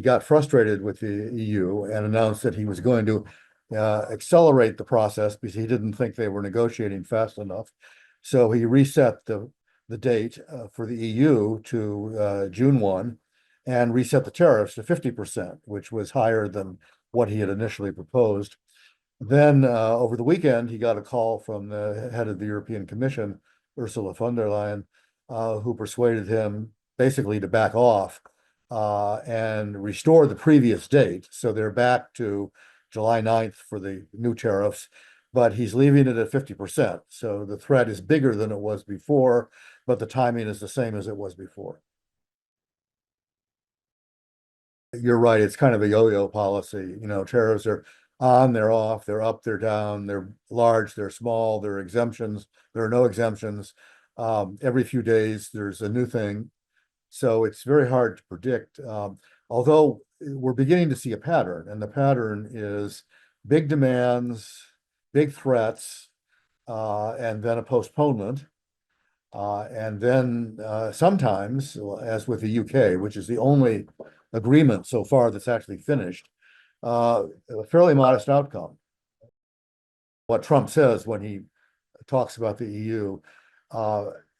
got frustrated with the EU and announced that he was going to accelerate the process because he didn't think they were negotiating fast enough. So he reset the date for the EU to June 1 and reset the tariffs to 50%, which was higher than what he had initially proposed. Then over the weekend, he got a call from the head of the European Commission, Ursula von der Leyen, who persuaded him basically to back off and restore the previous date. So they're back to July 9th for the new tariffs, but he's leaving it at 50%. So the threat is bigger than it was before, but the timing is the same as it was before. You're right, it's kind of a yo-yo policy. You know, tariffs are on, they're off, they're up, they're down, they're large, they're small, there are exemptions, there are no exemptions. Every few days, there's a new thing. So it's very hard to predict. Although we're beginning to see a pattern, and the pattern is big demands, big threats, and then a postponement. And then sometimes, as with the UK, which is the only agreement so far that's actually finished, a fairly modest outcome. What Trump says when he talks about the EU,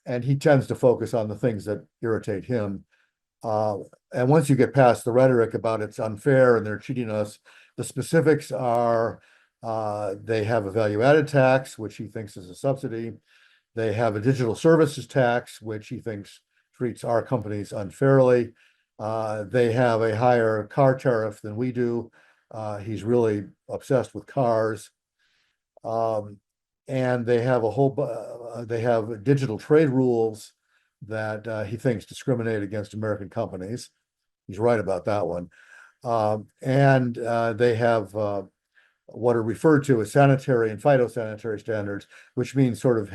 and he tends to focus on the things that irritate him. And once you get past the rhetoric about it's unfair and they're cheating us, the specifics are they have a value-added tax, which he thinks is a subsidy. They have a digital services tax, which he thinks treats our companies unfairly. They have a higher car tariff than we do. He's really obsessed with cars. And they have they have digital trade rules that he thinks discriminate against American companies. He's right about that one. And they have what are referred to as sanitary and phytosanitary standards, which means sort of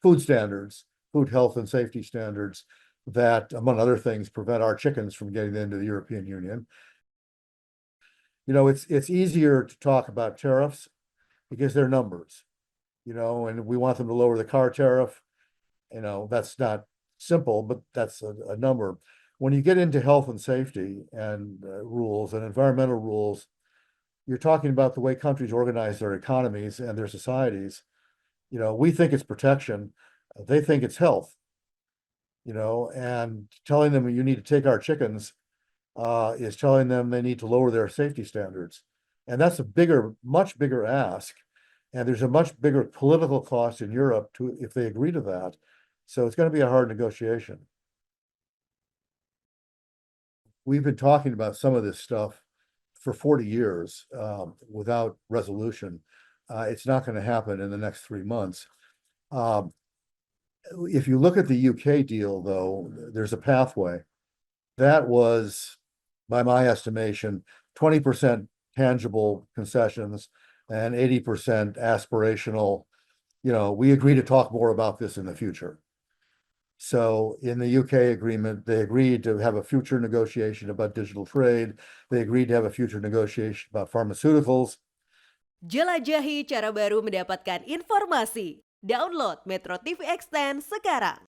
food standards, food health and safety standards that, among other things, prevent our chickens from getting into the European Union. You know, it's easier to talk about tariffs because they're numbers, you know, and we want them to lower the car tariff. You know, that's not simple, but that's a number. When you get into health and safety and rules and environmental rules, you're talking about the way countries organize their economies and their societies. You know, we think it's protection, they think it's health, you know, and telling them you need to take our chickens is telling them they need to lower their safety standards. And that's a much bigger ask. And there's a much bigger political cost in Europe if they agree to that. So it's going to be a hard negotiation. We've been talking about some of this stuff for 40 years without resolution. It's not going to happen in the next 3 months. If you look at the UK deal, though, there's a pathway. That was, by my estimation, 20% tangible concessions and 80% aspirational. You know, we agree to talk more about this in the future. So in the UK agreement, they agreed to have a future negotiation about digital trade. They agreed to have a future negotiation about pharmaceuticals. Jelajahi cara baru mendapatkan informasi. Download MetroTV Extend sekarang.